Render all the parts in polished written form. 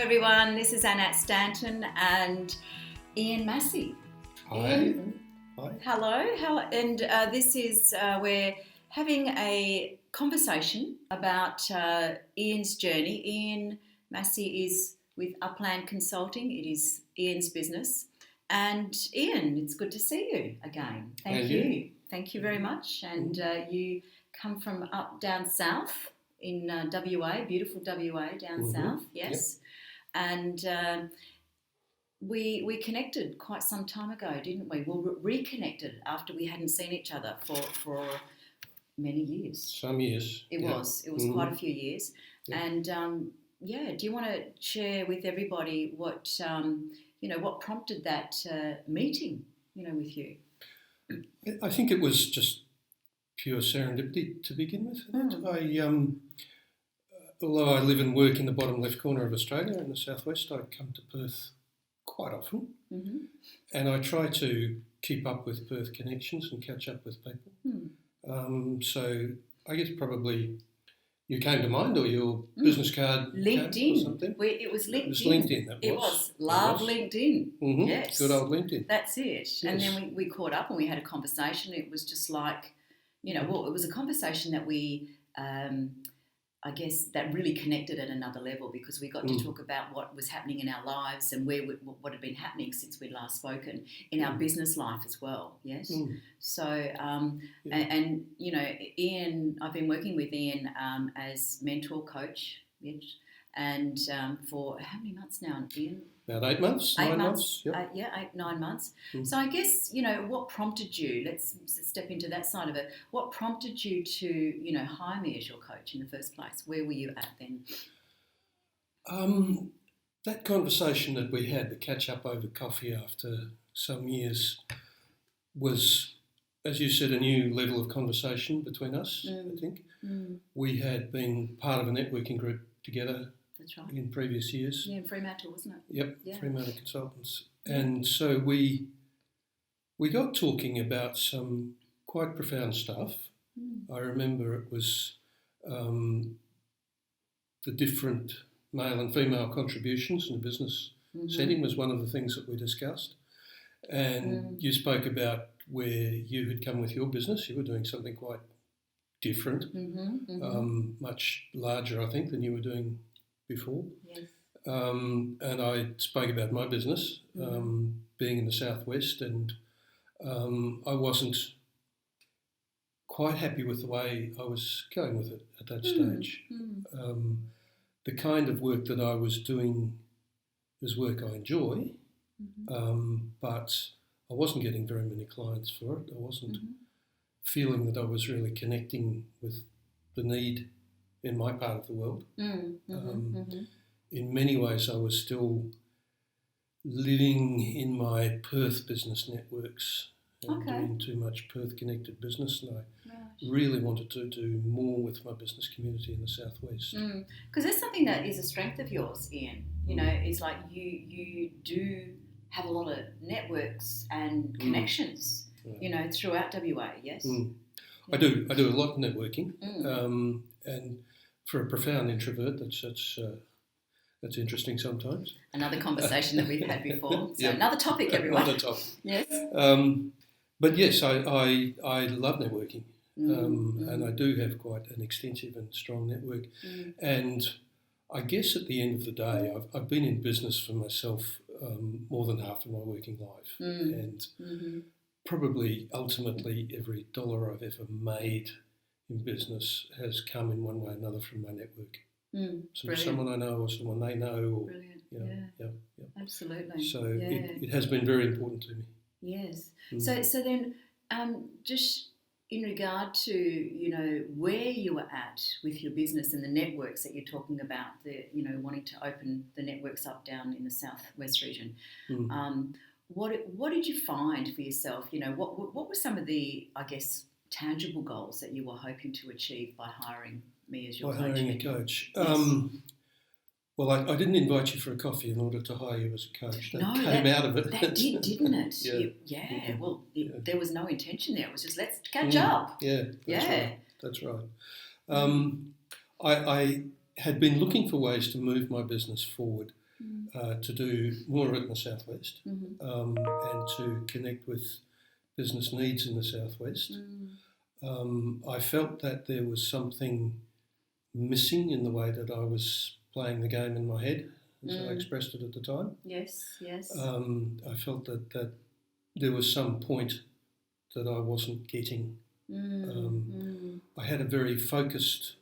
everyone, this is Annette Stanton and Iain Massey. Hi. Iain, Hi. hello. This is, we're having a conversation about Iain's journey. Iain Massey is with Upland Consulting. It is Iain's business. And Iain, it's good to see you again. Thank you. Thank you very much. And you come from down south in WA, beautiful WA down south, yes. Yep. And we connected quite some time ago, didn't we? Well, reconnected after we hadn't seen each other for many years. Some years. It was quite a few years. Yep. And do you want to share with everybody what prompted that meeting, with you? I think it was just pure serendipity to begin with. Although I live and work in the bottom left corner of Australia in the southwest, I come to Perth quite often, and I try to keep up with Perth connections and catch up with people. So I guess probably you came to mind, or your business card LinkedIn. Or something. It was LinkedIn. It was LinkedIn. It was. LinkedIn. Yes. Good old LinkedIn. That's it. Yes. And then we caught up and we had a conversation. It was just like, it was a conversation that we, I guess, that really connected at another level, because we got to talk about what was happening in our lives and what had been happening since we'd last spoken in our business life as well. Yes. So, and Iain, I've been working with Iain as mentor coach, and for how many months now, Iain? About 8 months. 9 months. Yep. 8-9 months. So I guess, what prompted you, let's step into that side of it. What prompted you to, hire me as your coach in the first place? Where were you at then? That conversation that we had, the catch up over coffee after some years, was, as you said, a new level of conversation between us, I think. We had been part of a networking group together. That's right. In previous years. Yeah, in Fremantle, wasn't it? Yep, yeah. Fremantle Consultants. And so we got talking about some quite profound stuff. I remember it was the different male and female contributions in the business setting was one of the things that we discussed. And you spoke about where you had come with your business. You were doing something quite different, much larger, I think, than you were doing before. Yes. And I spoke about my business, being in the southwest, and I wasn't quite happy with the way I was going with it at that stage. The kind of work that I was doing is work I enjoy, but I wasn't getting very many clients for it. I wasn't feeling that I was really connecting with the need in my part of the world. In many ways, I was still living in my Perth business networks and doing too much Perth-connected business, and I really wanted to do more with my business community in the southwest. Because that's something that is a strength of yours, Iain. It's like you do have a lot of networks and connections, throughout WA. Yes. I do a lot of networking, and for a profound introvert, that's interesting sometimes. Another conversation that we've had before. So another topic, everyone. Another topic. Yes. But yes, I love networking, and I do have quite an extensive and strong network. And I guess at the end of the day, I've been in business for myself more than half of my working life, and probably ultimately every dollar I've ever made in business has come in one way or another from my network. Someone I know or someone they know. Or, absolutely. So it has been very important to me. Yes. So then just in regard to, where you were at with your business and the networks that you're talking about, wanting to open the networks up down in the southwest region, what did you find for yourself? What were some of the, I guess, tangible goals that you were hoping to achieve by hiring me as your coach? Hiring a coach. Yes. Well, I didn't invite you for a coffee in order to hire you as a coach. That came out of it. That did, didn't it? There was no intention there. It was just, let's catch up. That's right. I had been looking for ways to move my business forward to do more of it in the southwest, Mm-hmm. and to connect with business needs in the southwest. I felt that there was something missing in the way that I was playing the game in my head, as I expressed it at the time. Yes, yes. I felt that there was some point that I wasn't getting. I had a very focused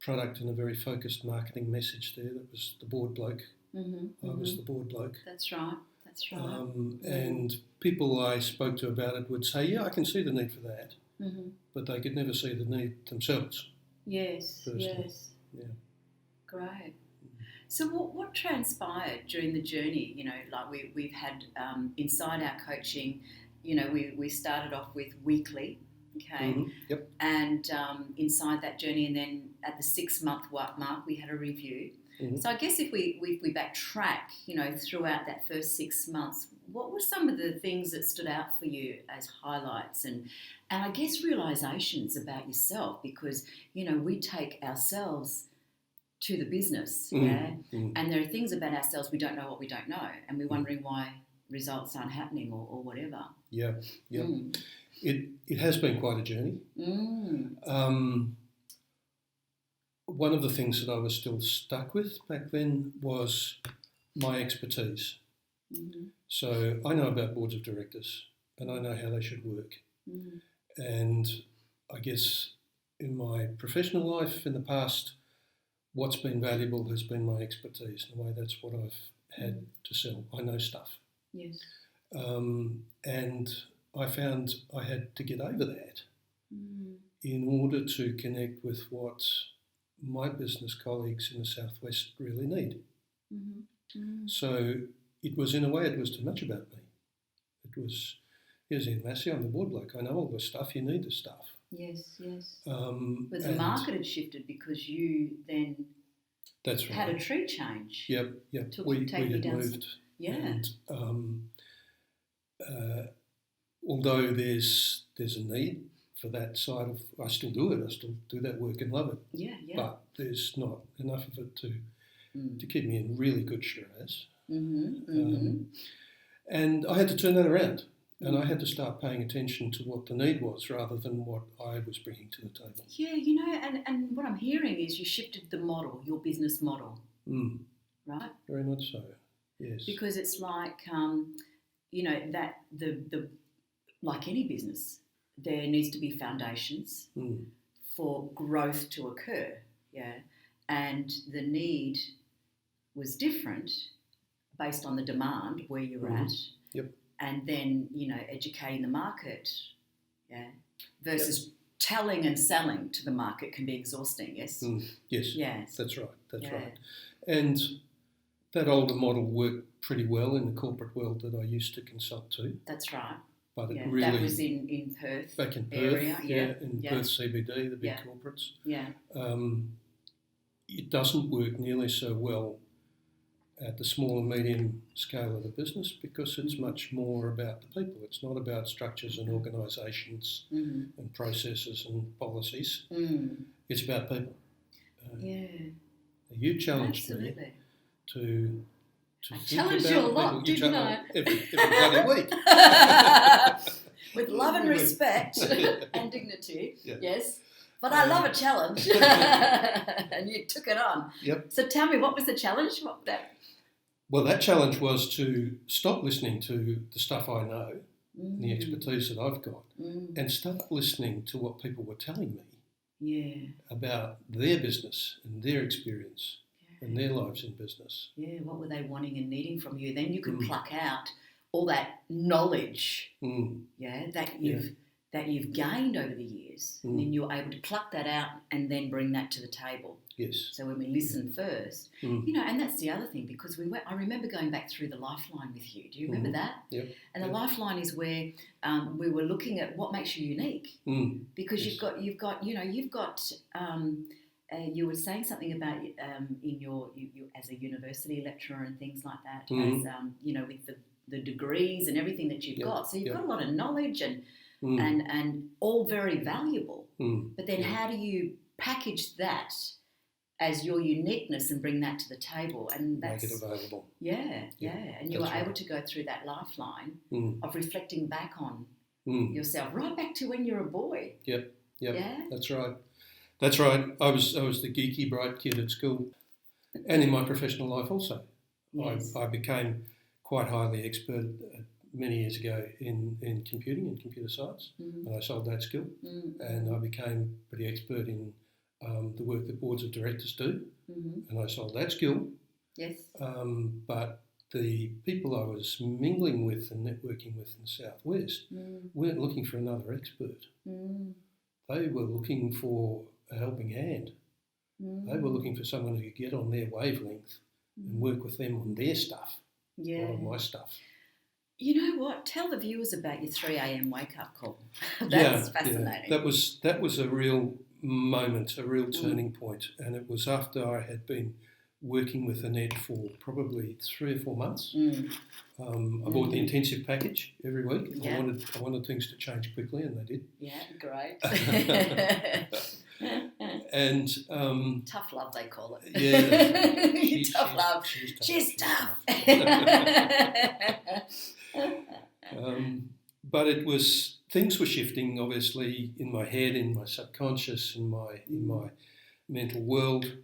product and a very focused marketing message there. That was the board bloke. I was the board bloke. That's right. That's right. And people I spoke to about it would say, yeah, I can see the need for that. But they could never see the need themselves. Yes, personally. yes. Yeah. Great. So what transpired during the journey? You know, like we've had inside our coaching, you know, we started off with weekly, okay? Yep. And inside that journey, and then at the 6-month mark, we had a review. So I guess if we backtrack, you know, throughout that first 6 months, what were some of the things that stood out for you as highlights and I guess realisations about yourself? Because, you know, we take ourselves to the business, and there are things about ourselves we don't know what we don't know, and we're wondering why results aren't happening or whatever. Yeah. It has been quite a journey. One of the things that I was still stuck with back then was my expertise. So I know about boards of directors and I know how they should work. And I guess in my professional life in the past, what's been valuable has been my expertise. In a way, that's what I've had to sell. I know stuff. Yes. And I found I had to get over that in order to connect with what my business colleagues in the southwest really need. So it was, in a way, it was too much about me. It was, here's Iain Massey, I'm the board bloke. I know all the stuff. You need the stuff. Yes, yes. But the market had shifted because you then that's right. had a tree change. Yep. We had moved. Yeah. And although there's a need for that side of, I still do it. I still do that work and love it. Yeah. But there's not enough of it to keep me in really good Shiraz. And I had to turn that around. And I had to start paying attention to what the need was rather than what I was bringing to the table. Yeah, you know, and what I'm hearing is you shifted the model, your business model, right? Very much so, yes. Because it's like, you know, that the like any business, there needs to be foundations for growth to occur, yeah? And the need was different based on the demand where you're at. Yep. And then, you know, educating the market, yeah, versus telling and selling to the market can be exhausting, yes? Yes, that's right, right. And that older model worked pretty well in the corporate world that I used to consult to. That's right. But it really... That was in Perth back in Perth, area, in Perth CBD, the big corporates. Yeah. It doesn't work nearly so well at the small and medium scale of the business because it's much more about the people. It's not about structures and organisations and processes and policies. It's about people. You challenged me to I challenged you a lot, didn't I? Every bloody week. With love and respect and dignity, yes. But I love a challenge. And you took it on. Yep. So tell me, what was the challenge? Well, that challenge was to stop listening to the stuff I know, the expertise that I've got, and start listening to what people were telling me about their business and their experience and their lives in business. Yeah, what were they wanting and needing from you? Then you could pluck out all that knowledge, that you've gained over the years, and then you're able to pluck that out and then bring that to the table. Yes. So when we listen first, you know, and that's the other thing, because I remember going back through the Lifeline with you. Do you remember that? Yep. And the Lifeline is where we were looking at what makes you unique, because you've got you were saying something about in your as a university lecturer and things like that, as you know, with the degrees and everything that you've got. So you've got a lot of knowledge and all very valuable. But then how do you package that as your uniqueness and bring that to the table, and Make that's it available. yeah, and you were That's able right. to go through that lifeline Mm. of reflecting back on Mm. yourself, right back to when you were a boy. Yep. Yeah. That's right. That's right. I was the geeky, bright kid at school, and in my professional life also. Yes. I became quite highly expert many years ago in computing and computer science, Mm-hmm. and I sold that skill. Mm-hmm. And I became pretty expert in the work that boards of directors do, Mm-hmm. and I sold that skill. Yes. But the people I was mingling with and networking with in the Southwest weren't looking for another expert. They were looking for a helping hand. They were looking for someone who could get on their wavelength and work with them on their stuff, not on my stuff. You know what? Tell the viewers about your 3 a.m. wake-up call. That's fascinating. Yeah. That was a real moment, a real turning point, and it was after I had been working with Annette for probably 3 or 4 months. I bought the intensive package every week. Yeah. I wanted things to change quickly, and they did. Yeah, great. And tough love, they call it. Yeah, tough love. She's tough. But it was, things were shifting, obviously, in my head, in my subconscious, in my mental world.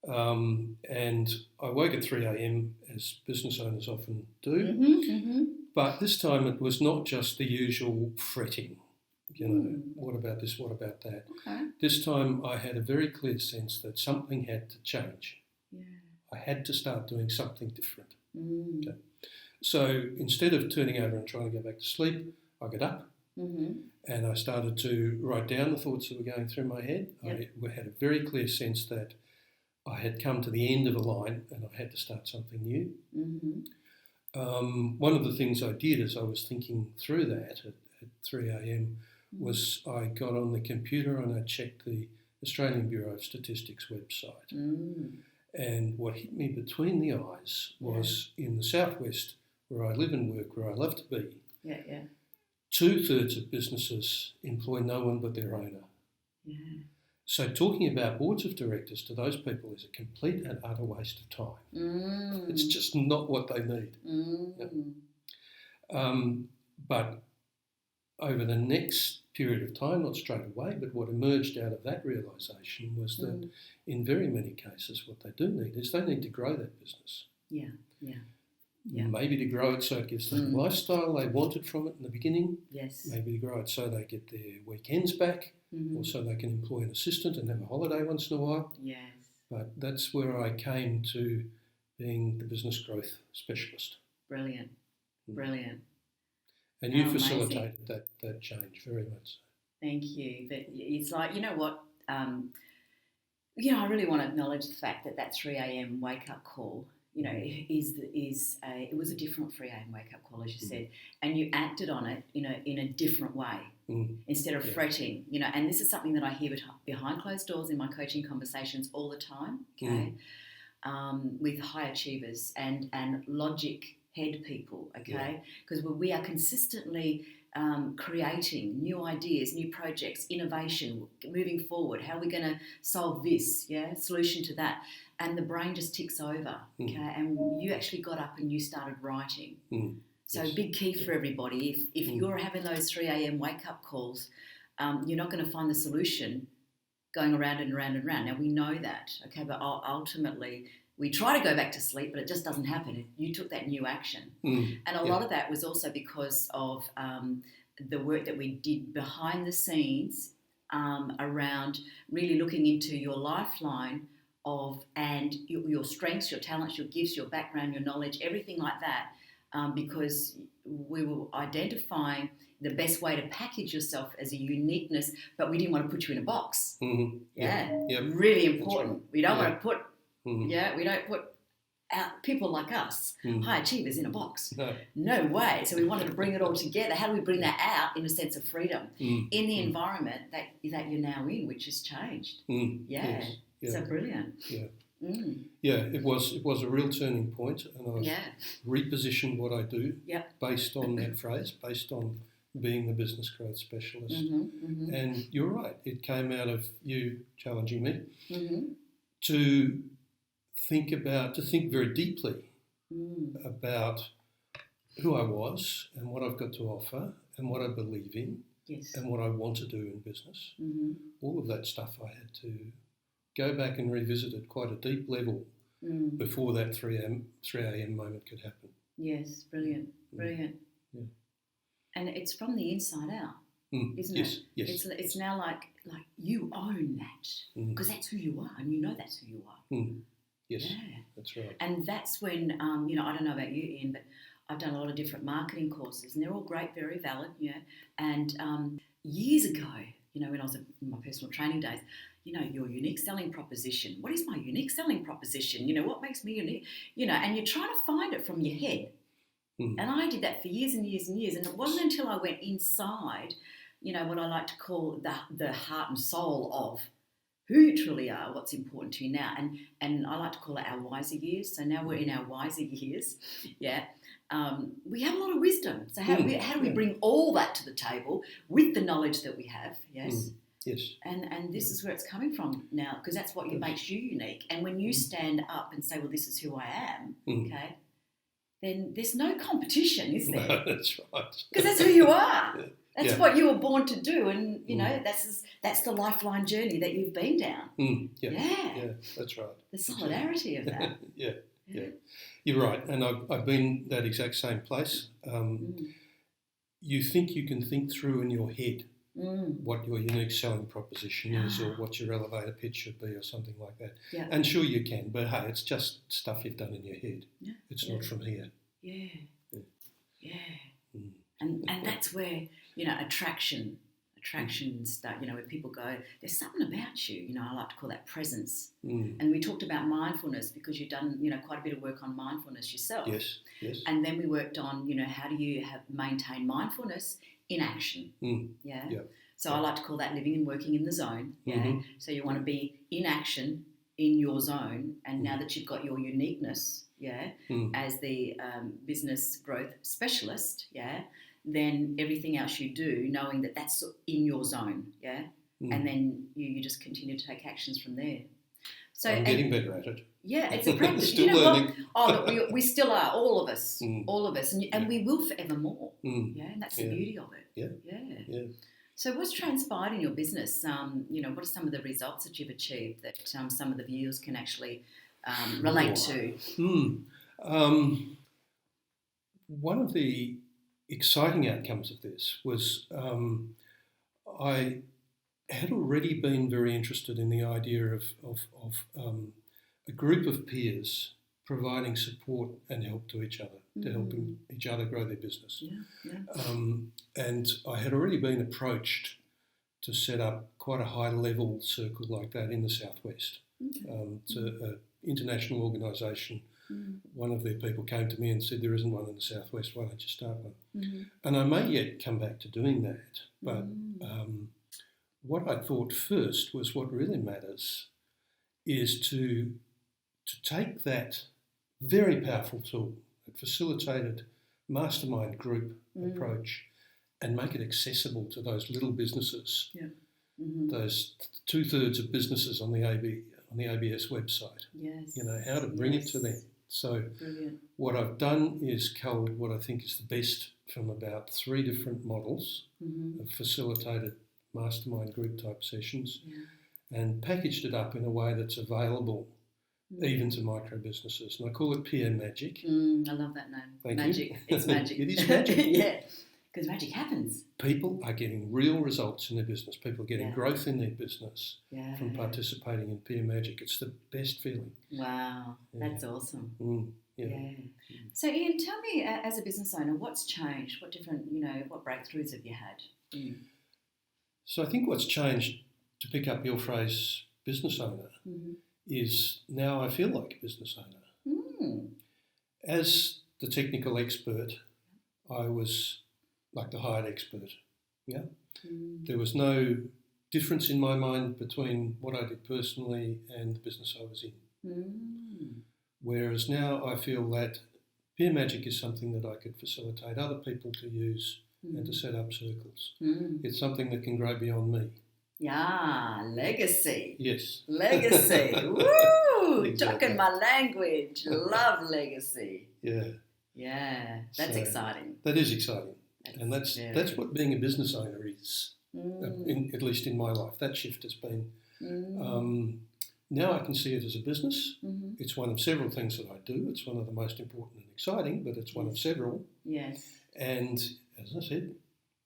And I woke at 3 a.m. as business owners often do. But this time it was not just the usual fretting. What about this? What about that? Okay. This time I had a very clear sense that something had to change. Yeah. I had to start doing something different. Okay. So instead of turning over and trying to go back to sleep, I got up and I started to write down the thoughts that were going through my head. Yep. I had a very clear sense that I had come to the end of a line and I had to start something new. One of the things I did as I was thinking through that at 3 a.m. was I got on the computer and I checked the Australian Bureau of Statistics website. And what hit me between the eyes was in the Southwest, where I live and work, where I love to be, 2/3 of businesses employ no one but their owner. So talking about boards of directors to those people is a complete and utter waste of time. It's just not what they need. But over the next period of time, not straight away, but what emerged out of that realisation was that in very many cases what they do need is they need to grow that business. Maybe to grow it so it gives them the lifestyle they wanted from it in the beginning. Maybe to grow it so they get their weekends back, or so they can employ an assistant and have a holiday once in a while. But that's where I came to being the business growth specialist. Brilliant. And you facilitated that change very much so. Thank you. But it's like, you know what, I really want to acknowledge the fact that 3 a.m. wake-up call, it was a different 3 a.m. wake-up call, as you said, and you acted on it, in a different way instead of fretting, and this is something that I hear behind closed doors in my coaching conversations all the time, with high achievers and logic head people, because we are consistently creating new ideas, new projects, innovation, moving forward. How are we going to solve this? Solution to that. And the brain just ticks over, and you actually got up and you started writing. So big key for everybody, if you're having those 3 a.m. wake-up calls, you're not going to find the solution going around and around and around. Now, we know that, but ultimately we try to go back to sleep, but it just doesn't happen. You took that new action. And a lot of that was also because of the work that we did behind the scenes around really looking into your lifeline and your strengths, your talents, your gifts, your background, your knowledge, everything like that, because we were identifying the best way to package yourself as a uniqueness, but we didn't want to put you in a box. Really important. Right. We don't want to put we don't put people like us, high achievers, in a box. No way. So we wanted to bring it all together. How do we bring that out in a sense of freedom in the environment that you're now in, which has changed? So brilliant. It was a real turning point, and I repositioned what I do based on that phrase, based on being the business growth specialist. And you're right, it came out of you challenging me to think very deeply Mm. about who I was and what I've got to offer and what I believe in Yes. and what I want to do in business. Mm-hmm. All of that stuff I had to go back and revisit at quite a deep level Mm. before that 3 a.m. moment could happen. Yes, brilliant, brilliant. Yeah. And it's from the inside out, isn't yes, it? Yes. It's now like you own that because that's who you are, and you know that's who you are. Yes, yeah. That's right. And that's when I don't know about you, Ian, but I've done a lot of different marketing courses, and they're all great, very valid. And years ago, when I was in my personal training days, your unique selling proposition. What is my unique selling proposition? What makes me unique? And you're trying to find it from your head. And I did that for years and years and years. And it wasn't until I went inside, what I like to call the heart and soul of who you truly are, what's important to you now. And I like to call it our wiser years. So now we're in our wiser years. Yeah. We have a lot of wisdom. So how do we bring all that to the table with the knowledge that we have? Yes. Yes. And this is where it's coming from now, because that's what makes you unique. And when you stand up and say, well, this is who I am, okay, then there's no competition, is there? No, that's right. Because that's who you are. Yeah. That's what you were born to do, and that's the lifeline journey that you've been down. Yeah, that's right. The solidarity of that. Yeah. You're right, and I've been that exact same place. You think you can think through in your head what your unique selling proposition is, or what your elevator pitch should be, or something like that. Yeah. And sure you can, but hey, it's just stuff you've done in your head. Yeah. It's not from here. Yeah. And that's where attraction start. Where people go, there's something about you. I like to call that presence. And we talked about mindfulness because you've done quite a bit of work on mindfulness yourself. Yes. And then we worked on how do you maintain mindfulness in action. So I like to call that living and working in the zone. So you want to be in action in your zone, and now that you've got your uniqueness, as the business growth specialist, then everything else you do, knowing that that's in your zone, and then you just continue to take actions from there. So I'm getting better at it. Yeah, it's a practice. Still learning. What? Oh, look, we still are, all of us, and we will forever more. And that's the beauty of it. Yeah. So what's transpired in your business? What are some of the results that you've achieved that some of the viewers can actually relate to? One of the exciting outcomes of this was I had already been very interested in the idea of a group of peers providing support and help to each other, to helping each other grow their business. And I had already been approached to set up quite a high-level circle like that in the Southwest. To an international organisation. One of their people came to me and said, there isn't one in the Southwest, why don't you start one? And I may yet come back to doing that, but what I thought first was what really matters is to take that very powerful tool, that facilitated mastermind group approach, and make it accessible to those little businesses, those 2/3 of businesses on the ABS website. How to bring it to them. So what I've done is culled what I think is the best from about 3 different models of facilitated mastermind group type sessions and packaged it up in a way that's available even to micro businesses. And I call it PM Magic. I love that name. Thank magic. you. It's magic. It is magic. Because magic happens. People are getting real results in their business. People are getting growth in their business from participating in PM Magic. It's the best feeling. Wow, that's awesome. So Ian, tell me, as a business owner, what's changed? What different, what breakthroughs have you had? So I think what's changed, to pick up your phrase, business owner, is now I feel like a business owner. As the technical expert, I was like the hired expert. There was no difference in my mind between what I did personally and the business I was in. Whereas now I feel that Peer Magic is something that I could facilitate other people to use and to set up circles. It's something that can grow beyond me. Yeah, legacy. Yes. Legacy. Woo! Exactly. Talking my language. Love legacy. Yeah. Yeah, that's So exciting. that is exciting. And very that's what being a business owner is, Mm, at least in my life. That shift has been. mm, Now I can see it as a business. mm-hmm. It's one of several things that I do. It's one of the most important and exciting, but it's one of several. Yes. And as I said,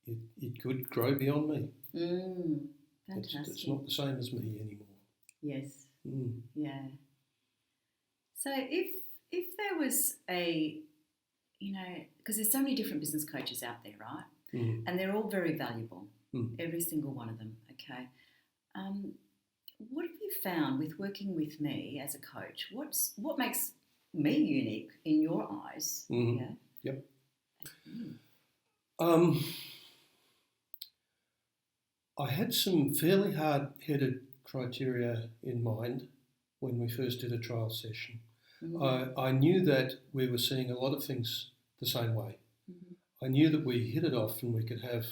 it could grow beyond me. Fantastic. It's not the same as me anymore. Yes. Mm. Yeah. So if there was a, because there's so many different business coaches out there, right? Mm. And they're all very valuable, Mm. every single one of them. Okay. What have you found with working with me as a coach? What makes me unique in your eyes? Mm-hmm. Yeah. Yep. Mm. I had some fairly hard-headed criteria in mind when we first did a trial session. Mm-hmm. I knew that we were seeing a lot of things the same way. Mm-hmm. I knew that we hit it off and we could have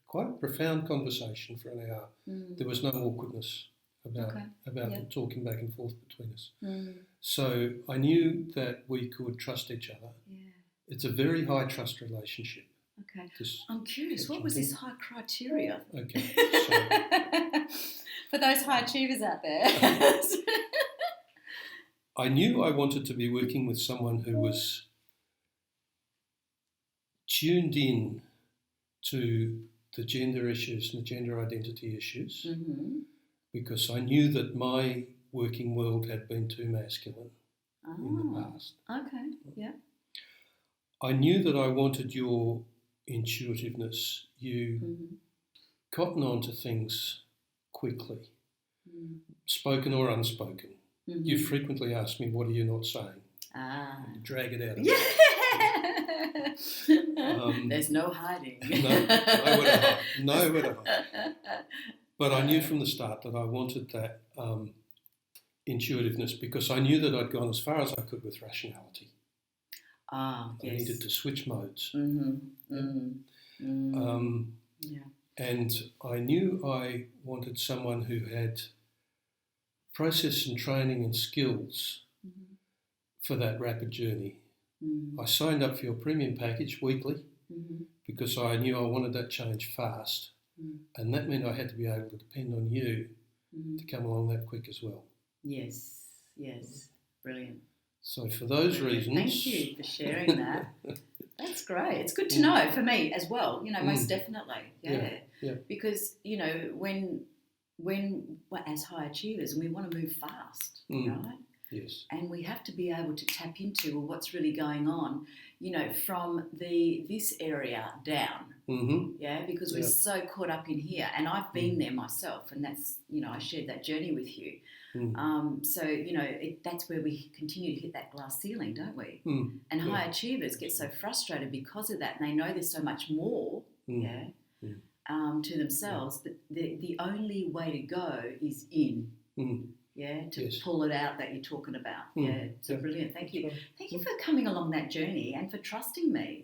quite a profound conversation for an hour. Mm. There was no awkwardness about Yep. talking back and forth between us. Mm. So I knew that we could trust each other. Yeah. It's a very high trust relationship. Okay. This I'm curious, what was this high criteria? Okay. For those high achievers out there. I knew I wanted to be working with someone who was tuned in to the gender issues and the gender identity issues, Mm-hmm. because I knew that my working world had been too masculine in the past. Okay, yeah. I knew that I wanted your intuitiveness. You cotton on to things quickly, spoken or unspoken. Mm-hmm. You frequently ask me, what are you not saying? Drag it out of me. There's no hiding. Nowhere to hide. But I knew from the start that I wanted that intuitiveness, because I knew that I'd gone as far as I could with rationality. I needed to switch modes. And I knew I wanted someone who had process and training and skills for that rapid journey. I signed up for your premium package weekly because I knew I wanted that change fast. And that meant I had to be able to depend on you to come along that quick as well. Yes. Brilliant. So for those reasons... Thank you for sharing that. That's great. It's good to know for me as well, most definitely. Yeah. Because, when we're as high achievers and we want to move fast, right? Yes. And we have to be able to tap into what's really going on, from this area down. Yeah, because we're so caught up in here. And I've been there myself, and that's, I shared that journey with you. That's where we continue to hit that glass ceiling, don't we? And high achievers get so frustrated because of that, and they know there's so much more, to themselves, but the only way to go is in. To pull it out that you're talking about. So brilliant. Thank you. Thank you for coming along that journey and for trusting me.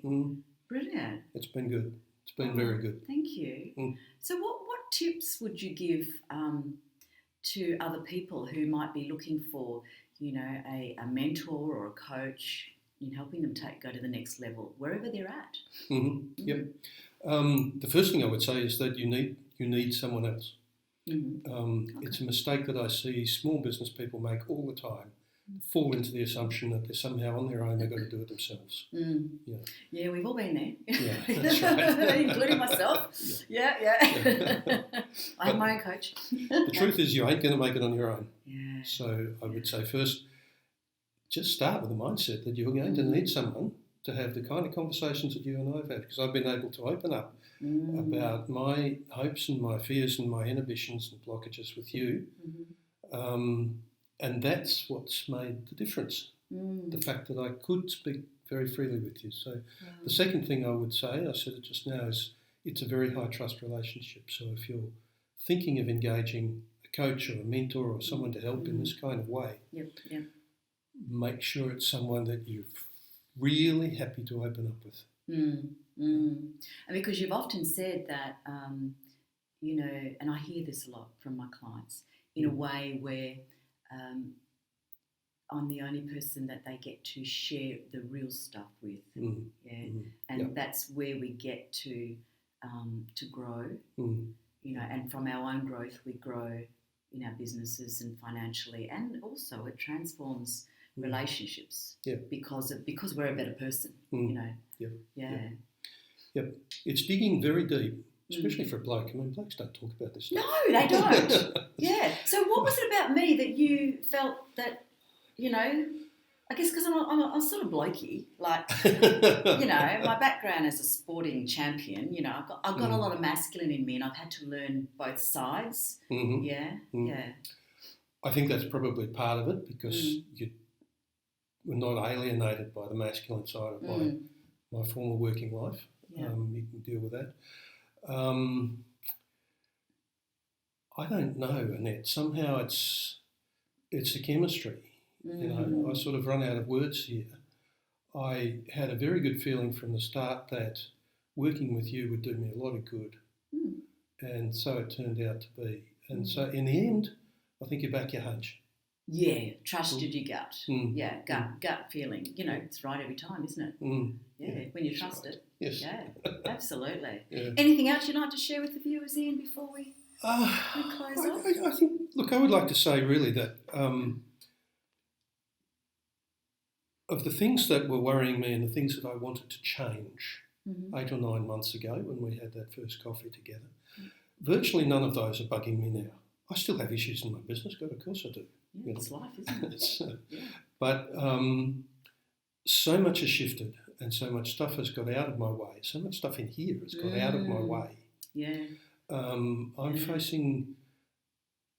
Brilliant. It's been good. It's been very good. Thank you. So what tips would you give to other people who might be looking for, a mentor or a coach in helping them go to the next level, wherever they're at? Yep. The first thing I would say is that you need someone else. It's a mistake that I see small business people make all the time, fall into the assumption that they're somehow on their own, they've got to do it themselves. Yeah, we've all been there. Yeah, that's right. Including myself. Yeah. I have my own coach. The truth is you ain't going to make it on your own. Yeah. So I would say first, just start with the mindset that you're going to need someone to have the kind of conversations that you and I have had, because I've been able to open up about my hopes and my fears and my inhibitions and blockages with you. And that's what's made the difference, the fact that I could speak very freely with you. So the second thing I would say, I said it just now, is it's a very high trust relationship. So if you're thinking of engaging a coach or a mentor or someone to help in this kind of way, make sure it's someone that you're really happy to open up with. And because you've often said that, you know, and I hear this a lot from my clients, in a way where I'm the only person that they get to share the real stuff with. And that's where we get to grow, you know, and from our own growth we grow in our businesses and financially, and also it transforms relationships because we're a better person, you know. Yep. It's digging very deep, especially for a bloke. I mean, blokes don't talk about this stuff. No, they don't. So what was it about me that you felt that, you know, I guess because I'm sort of blokey, like, you know, my background as a sporting champion, you know, I've got a lot of masculine in me, and I've had to learn both sides. I think that's probably part of it, because we're not alienated by the masculine side of my former working life. You can deal with that. I don't know, Annette. Somehow it's a chemistry. You know, I sort of run out of words here. I had a very good feeling from the start that working with you would do me a lot of good, and so it turned out to be. And so in the end, I think you back your hunch. Yeah, trusted your gut. Gut feeling. You know, it's right every time, isn't it? When you trust it. Yes. Yeah, absolutely. Anything else you'd like to share with the viewers, Ian, before we close off? I think, look, I would like to say really that of the things that were worrying me and the things that I wanted to change 8 or 9 months ago when we had that first coffee together, virtually none of those are bugging me now. I still have issues in my business, God, of course I do. Yeah, it's life, isn't it? But so much has shifted, and so much stuff has got out of my way. So much stuff in here has got out of my way. I'm facing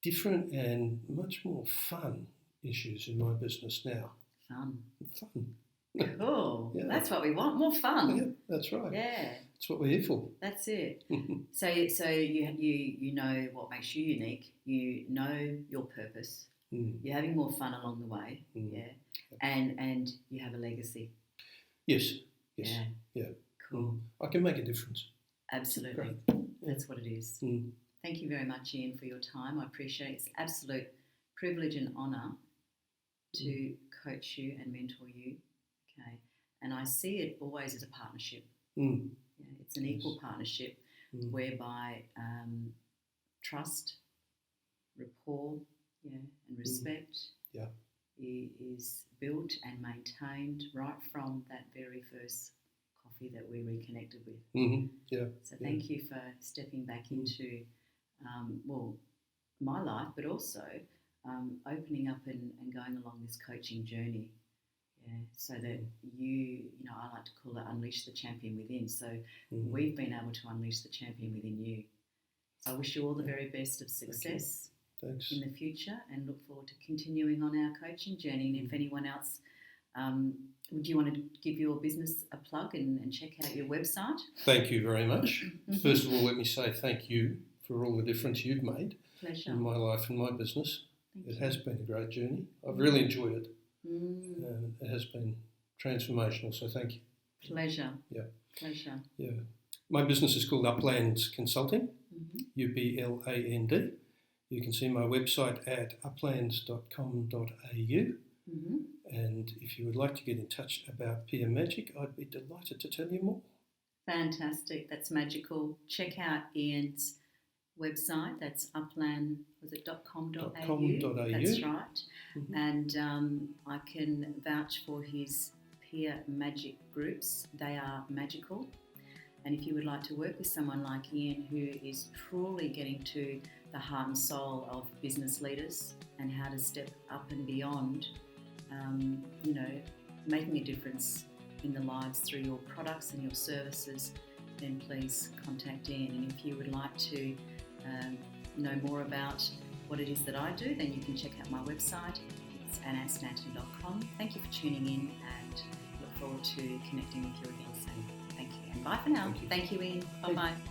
different and much more fun issues in my business now. Fun. Cool. That's what we want, more fun. Yeah, that's right. Yeah. That's what we're here for. That's it. So you know what makes you unique. You know your purpose. You're having more fun along the way. And you have a legacy. Yes. Yeah. Cool. I can make a difference. Absolutely. That's what it is. Thank you very much, Ian, for your time. I appreciate it. It's an absolute privilege and honour to coach you and mentor you. Okay. And I see it always as a partnership. It's an equal partnership whereby trust, rapport, and respect is built and maintained right from that very first coffee that we reconnected with. So thank you for stepping back into, my life, but also opening up and going along this coaching journey. So that you know, I like to call it unleash the champion within. So we've been able to unleash the champion within you. So I wish you all the very best of success in the future, and look forward to continuing on our coaching journey. And if anyone else, would you want to give your business a plug and check out your website? Thank you very much. First of all, let me say thank you for all the difference you've made in my life and my business. It has been a great journey. I've really enjoyed it. It has been transformational, so thank you. Pleasure. Pleasure. My business is called Upland Consulting, UPLAND. You can see my website at uplands.com.au. And if you would like to get in touch about PM Magic, I'd be delighted to tell you more. Fantastic. That's magical. Check out Ian's website. That's upland, was it .com.au? That's right. And I can vouch for his peer magic groups. They are magical. And if you would like to work with someone like Iain, who is truly getting to the heart and soul of business leaders and how to step up and beyond, making a difference in the lives through your products and your services, then please contact Iain. And if you would like to know more about what it is that I do, then you can check out my website. It's annette.com. Thank you for tuning in, and look forward to connecting with you again soon. Thank you, and bye for now. Thank you, Iain. Bye-bye.